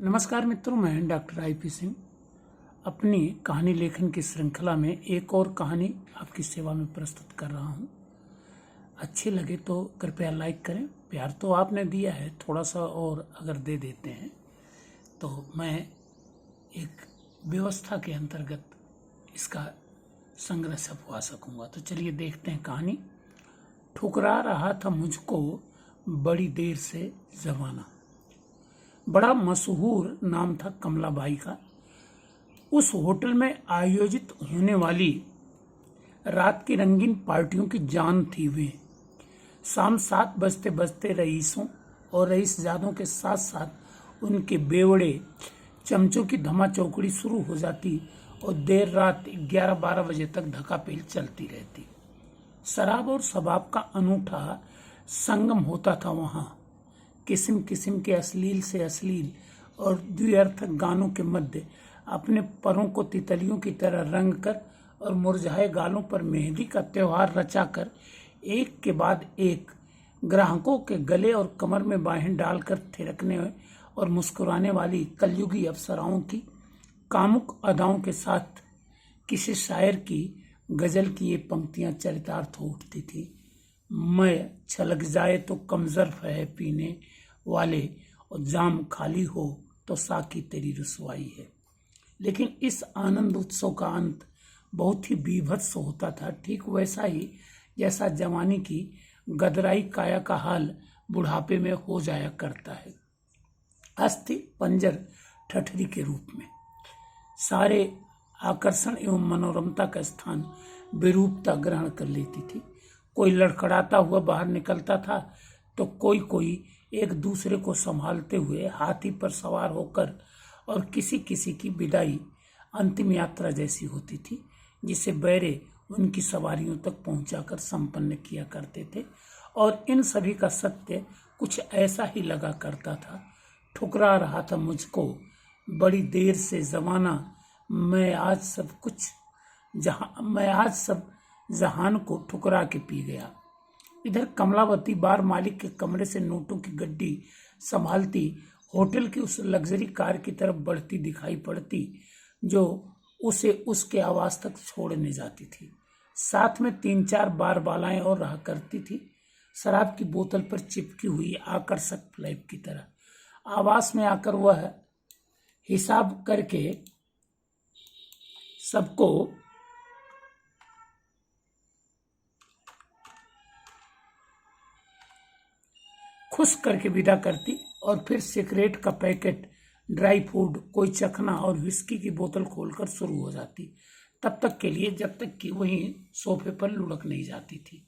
नमस्कार मित्रों, मैं डॉक्टर आईपी सिंह अपनी कहानी लेखन की श्रृंखला में एक और कहानी आपकी सेवा में प्रस्तुत कर रहा हूं। अच्छी लगे तो कृपया लाइक करें। प्यार तो आपने दिया है, थोड़ा सा और अगर दे देते हैं तो मैं एक व्यवस्था के अंतर्गत इसका संग्रह छपवा सकूंगा। तो चलिए देखते हैं कहानी। ठुकरा रहा था मुझको बड़ी देर से जमाना। बड़ा मशहूर नाम था कमलाबाई का। उस होटल में आयोजित होने वाली रात की रंगीन पार्टियों की जान थी वे। शाम 7 बजते बजते रईसों और रईसजादों के साथ साथ उनके बेवड़े चमचों की धमा चौकड़ी शुरू हो जाती और देर रात 11-12 बजे तक धकापेल चलती रहती। शराब और शबाब का अनूठा संगम होता था वहां। किस्म किस्म के अश्लील से अश्लील और द्व्यर्थक गानों के मध्य अपने परों को तितलियों की तरह रंग कर और मुरझाए गालों पर मेहंदी का त्योहार रचाकर एक के बाद एक ग्राहकों के गले और कमर में बाहें डालकर थिरकने और मुस्कुराने वाली कलयुगी अप्सराओं की कामुक अदाओं के साथ किसी शायर की गजल की ये पंक्तियां चरितार्थ हो उठती थी। मैं छलक जाए तो कमजर्फ है पीने वाले और जाम खाली हो तो साकी तेरी रुसवाई है। लेकिन इस आनंद उत्सव का अंत बहुत ही बीभत्स होता था, ठीक वैसा ही जैसा जवानी की गदराई काया का हाल बुढ़ापे में हो जाया करता है। अस्थि पंजर ठठरी के रूप में सारे आकर्षण एवं मनोरमता का स्थान विरूपता ग्रहण कर लेती थी। कोई लड़खड़ाता हुआ बाहर निकलता था तो कोई एक दूसरे को संभालते हुए हाथी पर सवार होकर, और किसी किसी की विदाई अंतिम यात्रा जैसी होती थी जिसे बैरे उनकी सवारियों तक पहुंचाकर संपन्न किया करते थे। और इन सभी का सत्य कुछ ऐसा ही लगा करता था। ठुकरा रहा था मुझको बड़ी देर से जमाना, मैं आज सब जहान को ठुकरा के पी गया। इधर कमलावती बार मालिक के कमरे से नोटों की गड्डी संभालती होटल की उस लग्जरी कार की तरफ बढ़ती दिखाई पड़ती जो उसे उसके आवास तक छोड़ने जाती थी। साथ में 3-4 बार बालाएं और रहा करती थी, शराब की बोतल पर चिपकी हुई आकर्षक फ्लैप की तरह। आवास में आकर वह हिसाब करके सबको खुश करके विदा करती और फिर सिगरेट का पैकेट, ड्राई फूड, कोई चखना और विस्की की बोतल खोलकर शुरू हो जाती, तब तक के लिए जब तक कि वहीं सोफे पर लुढ़क नहीं जाती थी।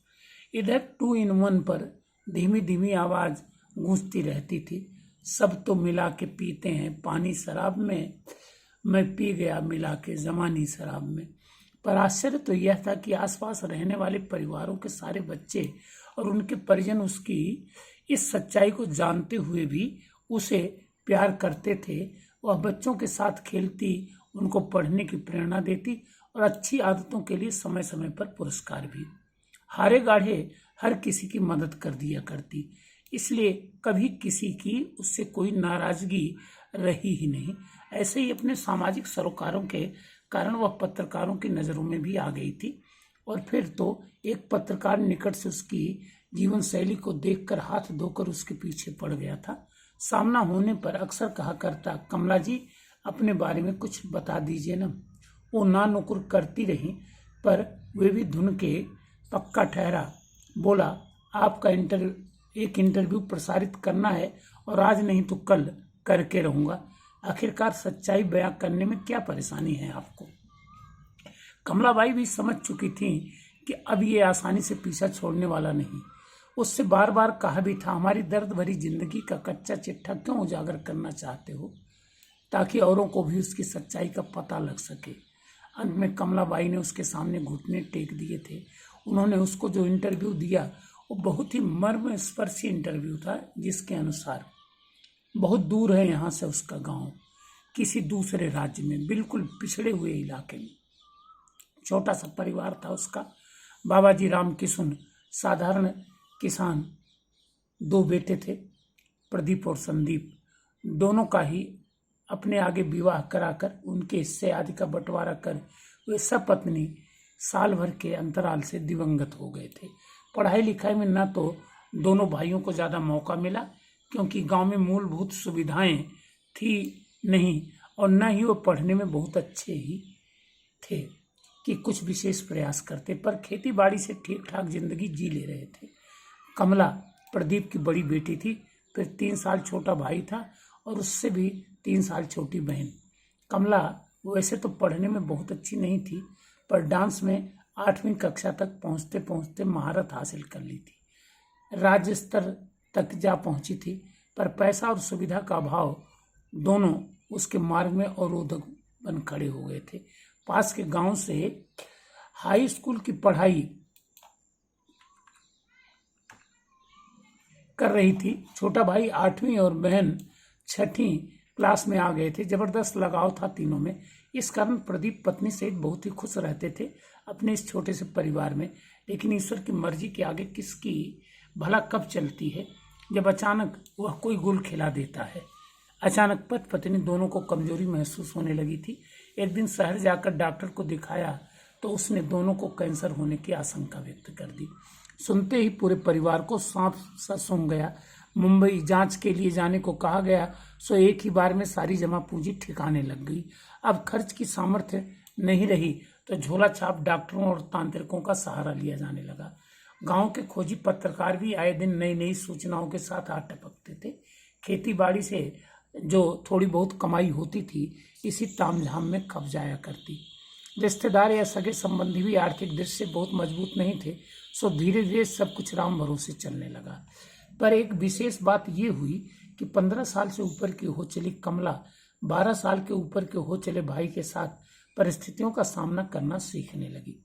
इधर 2 in 1 पर धीमी धीमी आवाज गूंजती रहती थी, सब तो मिला के पीते हैं पानी शराब में, मैं पी गया मिला के जमानी शराब में। पर आश्चर्य तो यह था कि आसपास रहने वाले परिवारों के सारे बच्चे और उनके परिजन उसकी इस सच्चाई को जानते हुए भी उसे प्यार करते थे। वह बच्चों के साथ खेलती, उनको पढ़ने की प्रेरणा देती और अच्छी आदतों के लिए समय समय पर पुरस्कार भी। हारे गाढ़े हर किसी की मदद कर दिया करती, इसलिए कभी किसी की उससे कोई नाराजगी रही ही नहीं। ऐसे ही अपने सामाजिक सरोकारों के कारण वह पत्रकारों की नजरों में भी आ गई थी। और फिर तो एक पत्रकार निकट से उसकी जीवन शैली को देखकर हाथ धोकर उसके पीछे पड़ गया था। सामना होने पर अक्सर कहा करता, कमला जी अपने बारे में कुछ बता दीजिए ना। वो ना नुकुर करती रही पर वे भी धुन के पक्का ठहरा। बोला, आपका एक इंटरव्यू प्रसारित करना है और आज नहीं तो कल करके रहूंगा। आखिरकार सच्चाई बयां करने में क्या परेशानी है आपको। कमलाबाई भी समझ चुकी थी कि अब ये आसानी से पीछा छोड़ने वाला नहीं। उससे बार बार कहा भी था, हमारी दर्द भरी जिंदगी का कच्चा चिट्ठा क्यों उजागर करना चाहते हो, ताकि औरों को भी उसकी सच्चाई का पता लग सके। अंत में कमलाबाई ने उसके सामने घुटने टेक दिए थे। उन्होंने उसको जो इंटरव्यू दिया वो बहुत ही मर्मस्पर्शी इंटरव्यू था, जिसके अनुसार बहुत दूर है यहाँ से उसका गांव, किसी दूसरे राज्य में, बिल्कुल पिछड़े हुए इलाके में। छोटा सा परिवार था उसका। बाबाजी राम किशुन साधारण किसान, 2 बेटे थे, प्रदीप और संदीप। दोनों का ही अपने आगे विवाह कराकर उनके हिस्से आदि का बंटवारा कर वे सपत्नी साल भर के अंतराल से दिवंगत हो गए थे। पढ़ाई लिखाई में न तो दोनों भाइयों को ज़्यादा मौका मिला, क्योंकि गांव में मूलभूत सुविधाएं थी नहीं, और न ही वो पढ़ने में बहुत अच्छे ही थे कि कुछ विशेष प्रयास करते, पर खेती बाड़ी से ठीक ठाक जिंदगी जी ले रहे थे। कमला प्रदीप की बड़ी बेटी थी, फिर 3 साल छोटा भाई था और उससे भी 3 साल छोटी बहन। कमला वैसे तो पढ़ने में बहुत अच्छी नहीं थी, पर डांस में 8वीं कक्षा तक पहुंचते पहुंचते महारत हासिल कर ली थी। राज्य स्तर तक जा पहुंची थी, पर पैसा और सुविधा का अभाव दोनों उसके मार्ग में अवरोधक बन खड़े हो गए थे। पास के गांव से हाई स्कूल की पढ़ाई कर रही थी। छोटा भाई 8वीं और बहन 6वीं क्लास में आ गए थे। जबरदस्त लगाव था तीनों में। इस कारण प्रदीप पत्नी सहित बहुत ही खुश रहते थे अपने इस छोटे से परिवार में। लेकिन ईश्वर की मर्जी के आगे किसकी भला कब चलती है, जब अचानक वह कोई गुल खिला देता है। अचानक पति पत्नी दोनों को कमजोरी महसूस होने लगी थी। एक दिन शहर जाकर डॉक्टर को दिखाया तो उसने दोनों को कैंसर होने की आशंका व्यक्त कर दी। सुनते ही पूरे परिवार को सांप सा सूंघ गया। मुंबई जांच के लिए जाने को कहा गया, सो एक ही बार में सारी जमा पूंजी ठिकाने लग गई। अब खर्च की सामर्थ्य नहीं रही तो झोला छाप डॉक्टरों और तांत्रिकों का सहारा लिया जाने लगा। गांव के खोजी पत्रकार भी आए दिन नई नई सूचनाओं के साथ आ टपकते थे। खेती बाड़ी से जो थोड़ी बहुत कमाई होती थी, इसी तामझाम में खप जाया करती। रिश्तेदार या सगे संबंधी भी आर्थिक दृष्टि से बहुत मजबूत नहीं थे, सो धीरे धीरे सब कुछ राम भरोसे चलने लगा। पर एक विशेष बात ये हुई कि 15 साल से ऊपर की हो चली कमला 12 साल के ऊपर के हो चले भाई के साथ परिस्थितियों का सामना करना सीखने लगी।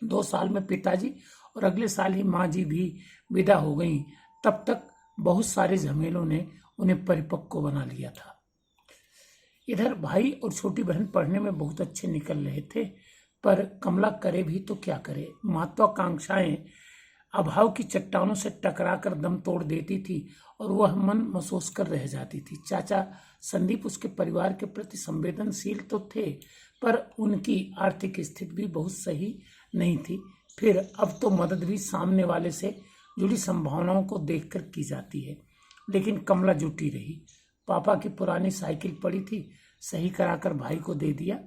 2 साल में पिताजी और अगले साल ही माँ जी भी विदा हो गईं। तब तक बहुत सारे झमेलों ने उन्हें परिपक्व बना लिया था। इधर भाई और छोटी बहन पढ़ने में बहुत अच्छे निकल रहे थे, पर कमला करे भी तो क्या करे। महत्वाकांक्षाएं अभाव की चट्टानों से टकराकर दम तोड़ देती थी और वह मन महसूस कर रह जाती थी। चाचा संदीप उसके परिवार के प्रति संवेदनशील तो थे, पर उनकी आर्थिक स्थिति भी बहुत सही नहीं थी। फिर अब तो मदद भी सामने वाले से जुड़ी संभावनाओं को देखकर की जाती है। लेकिन कमला जुटी रही। पापा की पुरानी साइकिल पड़ी थी, सही कराकर भाई को दे दिया।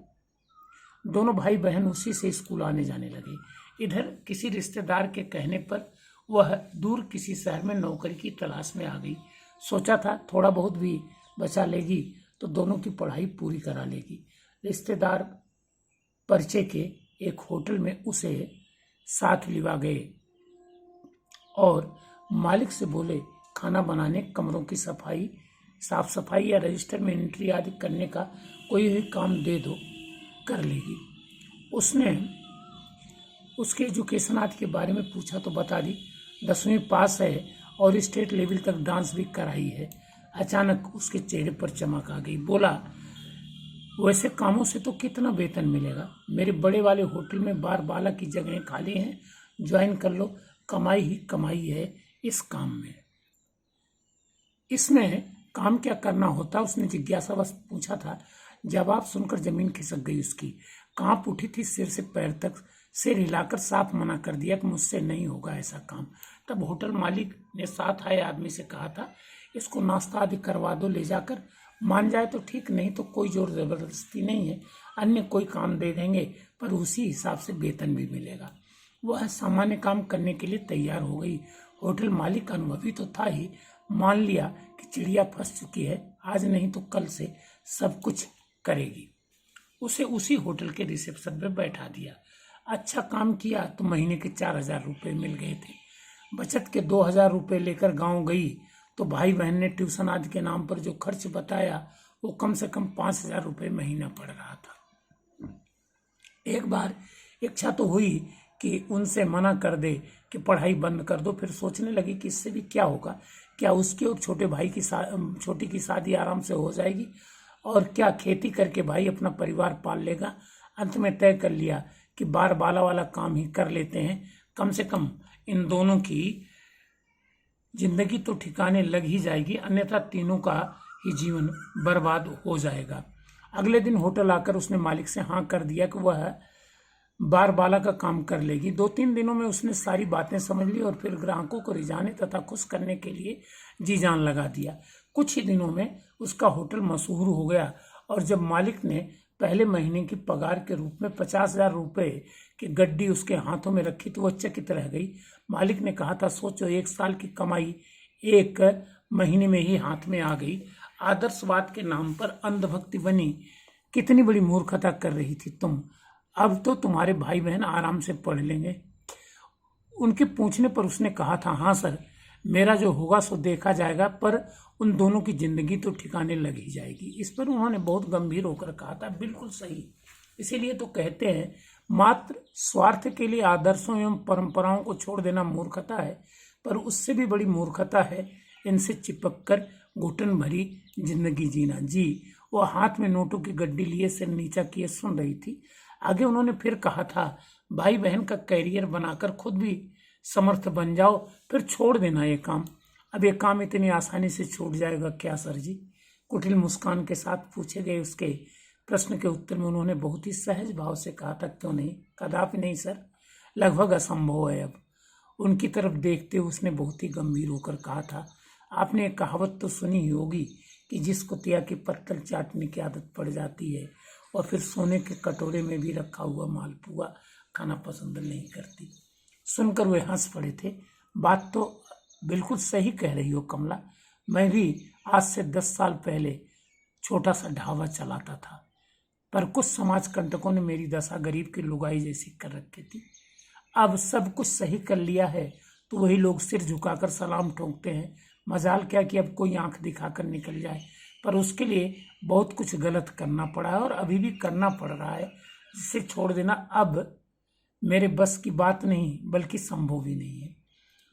दोनों भाई बहन उसी से स्कूल आने जाने लगे। इधर किसी रिश्तेदार के कहने पर वह दूर किसी शहर में नौकरी की तलाश में आ गई। सोचा था थोड़ा बहुत भी बचा लेगी तो दोनों की पढ़ाई पूरी करा लेगी। रिश्तेदार परिचय के एक होटल में उसे साथ लिवा गए और मालिक से बोले, खाना बनाने, कमरों की सफाई, साफ सफाई या रजिस्टर में एंट्री आदि करने का कोई भी काम दे दो, कर लेगी। उसने उसके एजुकेशन आदि के बारे में पूछा तो बता दी 10वीं पास है और स्टेट लेवल तक डांस भी कराई है। अचानक उसके चेहरे पर चमक आ गई। बोला, वैसे कामों से तो कितना वेतन मिलेगा? मेरे बड़े वाले होटल में बार बाला की जगहें खाली हैं, ज्वाइन कर लो, कमाई ही कमाई है इस काम में। इसमें काम क्या करना होता, उसने जिज्ञासावश पूछा था। जवाब सुनकर जमीन खिसक गई उसकी। कांप उठी थी सिर से पैर तक। सिर हिलाकर साफ मना कर दिया कि मुझसे नहीं होगा ऐसा काम। तब होटल मालिक ने साथ आए आदमी से कहा था, इसको नाश्ता आदि करवा दो ले जाकर, मान जाए तो ठीक, नहीं तो कोई जोर जबरदस्ती नहीं है, अन्य कोई काम दे देंगे, पर उसी हिसाब से वेतन भी मिलेगा। वह सामान्य काम करने के लिए तैयार हो गई। होटल मालिक अनुभवी तो था ही, मान लिया कि चिड़िया फंस चुकी है, आज नहीं तो कल से सब कुछ करेगी। उसे उसी होटल के रिसेप्शन में बैठा दिया। अच्छा काम किया तो महीने के 4000 रुपये मिल गए थे। बचत के 2000 रुपये लेकर गांव गई तो भाई बहन ने ट्यूशन आदि के नाम पर जो खर्च बताया वो कम से कम 5000 रुपये महीना पड़ रहा था। एक बार इच्छा तो हुई कि उनसे मना कर दे कि पढ़ाई बंद कर दो, फिर सोचने लगी कि इससे भी क्या होगा, क्या उसके और छोटे भाई की छोटी की शादी आराम से हो जाएगी और क्या खेती करके भाई अपना परिवार पाल लेगा। अंत में तय कर लिया कि बार बाला वाला काम ही कर लेते हैं, कम से कम इन दोनों की जिंदगी तो ठिकाने लग ही जाएगी, अन्यथा तीनों का ही जीवन बर्बाद हो जाएगा। अगले दिन होटल आकर उसने मालिक से हाँ कर दिया कि वह बारबाला का काम कर लेगी। 2-3 दिनों में उसने सारी बातें समझ ली और फिर ग्राहकों को रिझाने तथा खुश करने के लिए जी जान लगा दिया। कुछ ही दिनों में उसका होटल मशहूर हो गया और जब मालिक ने पहले महीने की पगार के रूप में 50,000 रुपये की गड्डी उसके हाथों में रखी तो वह चकित रह गई। मालिक ने कहा था, सोचो 1 साल की कमाई 1 महीने में ही हाथ में आ गई। आदर्शवाद के नाम पर अंधभक्ति बनी। कितनी बड़ी मूर्खता कर रही थी तुम। अब तो तुम्हारे भाई बहन आराम से पढ़ लेंगे। उनके पूछने पर उसने कहा था, हाँ सर, मेरा जो होगा सो देखा जाएगा, पर उन दोनों की जिंदगी तो ठिकाने लग ही जाएगी। इस पर उन्होंने बहुत गंभीर होकर कहा था, बिल्कुल सही। इसीलिए तो कहते हैं, मात्र स्वार्थ के लिए आदर्शों एवं परंपराओं को छोड़ देना मूर्खता है, पर उससे भी बड़ी मूर्खता है इनसे चिपक कर घुटन भरी जिंदगी जीना। जी, वो हाथ में नोटों की गड्डी लिए सिर नीचा किए सुन रही थी। आगे उन्होंने फिर कहा था, भाई बहन का कैरियर बनाकर खुद भी समर्थ बन जाओ, फिर छोड़ देना ये काम। अब ये काम इतनी आसानी से छूट जाएगा क्या सर जी? कुटिल मुस्कान के साथ पूछे गए उसके प्रश्न के उत्तर में उन्होंने बहुत ही सहज भाव से कहा था, क्यों नहीं, कदापि नहीं सर, लगभग असंभव है। अब उनकी तरफ देखते हुए उसने बहुत ही गंभीर होकर कहा था, आपने एक कहावत तो सुनी ही होगी कि जिस कुतिया की पत्तल चाटने की आदत पड़ जाती है और फिर सोने के कटोरे में भी रखा हुआ मालपुआ खाना पसंद नहीं करती। सुनकर वे हंस पड़े थे। बात तो बिल्कुल सही कह रही हो कमला। मैं भी आज से 10 साल पहले छोटा सा ढाबा चलाता था, पर कुछ समाज कंटकों ने मेरी दशा गरीब की लुगाई जैसी कर रखी थी। अब सब कुछ सही कर लिया है तो वही लोग सिर झुकाकर सलाम ठोकते हैं। मजाल क्या कि अब कोई आंख दिखाकर निकल जाए, पर उसके लिए बहुत कुछ गलत करना पड़ा है और अभी भी करना पड़ रहा है, जिसे छोड़ देना अब मेरे बस की बात नहीं बल्कि संभव भी नहीं है।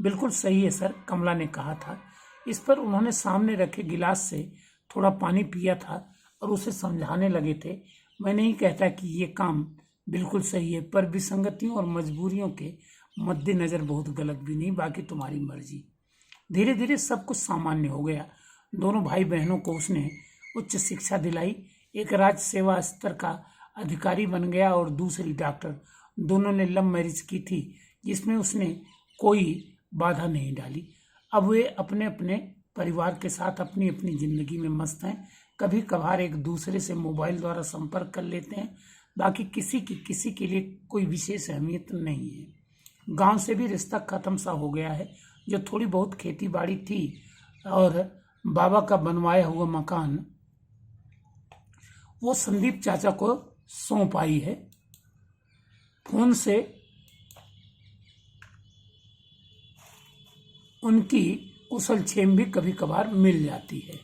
बिल्कुल सही है सर, कमला ने कहा था। इस पर उन्होंने सामने रखे गिलास से थोड़ा पानी पिया था और उसे समझाने लगे थे, मैं नहीं कहता कि ये काम बिल्कुल सही है, पर विसंगतियों और मजबूरियों के मद्देनजर बहुत गलत भी नहीं, बाकी तुम्हारी मर्जी। धीरे धीरे सब कुछ सामान्य हो गया। दोनों भाई बहनों को उसने उच्च शिक्षा दिलाई। एक राज्य सेवा स्तर का अधिकारी बन गया और दूसरी डॉक्टर। दोनों ने लव मैरिज की थी, जिसमें उसने कोई बाधा नहीं डाली। अब वे अपने अपने परिवार के साथ अपनी अपनी जिंदगी में मस्त हैं। कभी कभार एक दूसरे से मोबाइल द्वारा संपर्क कर लेते हैं, बाकी किसी के लिए कोई विशेष अहमियत नहीं है। गांव से भी रिश्ता खत्म सा हो गया है। जो थोड़ी बहुत खेती बाड़ी थी और बाबा का बनवाया हुआ मकान, वो संदीप चाचा को सौंप आई है। फोन से उनकी कुशल छेम भी कभी कभार मिल जाती है।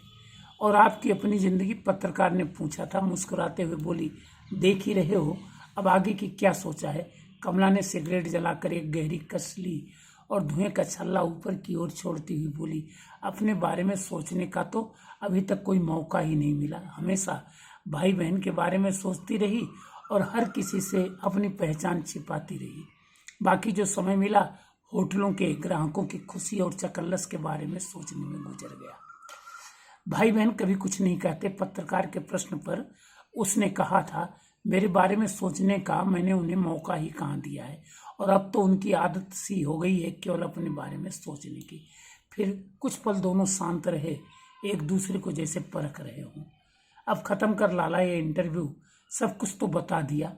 और आपकी अपनी जिंदगी? पत्रकार ने पूछा था। मुस्कुराते हुए बोली, देख ही रहे हो, अब आगे की क्या सोचा है? कमला ने सिगरेट जलाकर एक गहरी कस ली और धुएं का छल्ला ऊपर की ओर छोड़ती हुई बोली, अपने बारे में सोचने का तो अभी तक कोई मौका ही नहीं मिला। हमेशा भाई बहन के बारे में सोचती रही और हर किसी से अपनी पहचान छिपाती रही। बाकी जो समय मिला होटलों के ग्राहकों की खुशी और चकल्लस के बारे में सोचने में गुजर गया। भाई बहन कभी कुछ नहीं कहते। पत्रकार के प्रश्न पर उसने कहा था, मेरे बारे में सोचने का मैंने उन्हें मौका ही कहाँ दिया है, और अब तो उनकी आदत सी हो गई है केवल अपने बारे में सोचने की। फिर कुछ पल दोनों शांत रहे, एक दूसरे को जैसे परख रहे हों। अब खत्म कर लाला ये इंटरव्यू, सब कुछ तो बता दिया।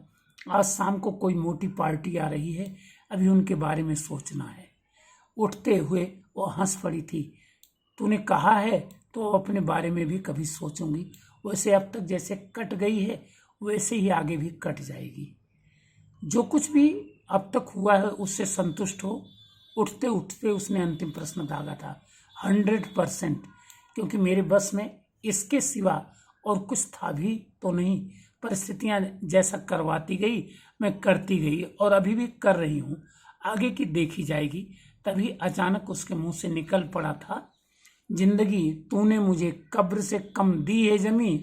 आज शाम को कोई मोटी पार्टी आ रही है, अभी उनके बारे में सोचना है। उठते हुए वो हंस पड़ी थी। तूने कहा है तो अपने बारे में भी कभी सोचूंगी। वैसे अब तक जैसे कट गई है वैसे ही आगे भी कट जाएगी। जो कुछ भी अब तक हुआ है उससे संतुष्ट हो। उठते उठते उसने अंतिम प्रश्न दागा था। 100%, क्योंकि मेरे बस में इसके सिवा और कुछ था भी तो नहीं। परिस्थितियां जैसा करवाती गई मैं करती गई और अभी भी कर रही हूँ। आगे की देखी जाएगी। तभी अचानक उसके मुंह से निकल पड़ा था, जिंदगी तूने मुझे कब्र से कम दी है जमी,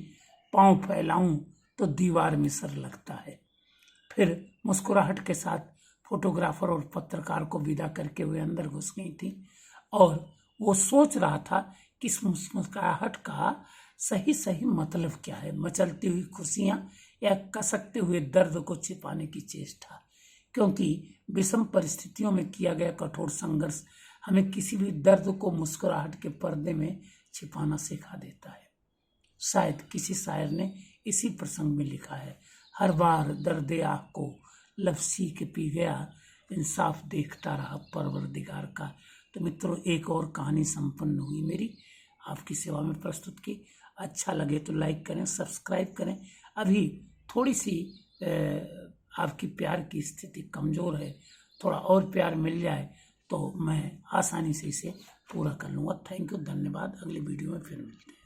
पांव फैलाऊं तो दीवार में सर लगता है। फिर मुस्कुराहट के साथ फोटोग्राफर और पत्रकार को विदा करके वे अंदर घुस गई थी और वो सोच रहा था कि इस मुस्कुराहट का सही सही मतलब क्या है। मचलती हुई खुशियां या कसकते हुए दर्द को छिपाने की चेष्टा, क्योंकि विषम परिस्थितियों में किया गया कठोर संघर्ष हमें किसी भी दर्द को मुस्कुराहट के पर्दे में छिपाना सिखा देता है। शायद किसी शायर ने इसी प्रसंग में लिखा है, हर बार दर्द आह को लफ्सी के पी गया, इंसाफ देखता रहा परवरदिगार का। तो मित्रों, एक और कहानी संपन्न हुई मेरी, आपकी सेवा में प्रस्तुत की। अच्छा लगे तो लाइक करें, सब्सक्राइब करें। अभी थोड़ी सी आपकी प्यार की स्थिति कमज़ोर है, थोड़ा और प्यार मिल जाए तो मैं आसानी से इसे पूरा कर लूँगा। थैंक यू, धन्यवाद। अगली वीडियो में फिर मिलते हैं।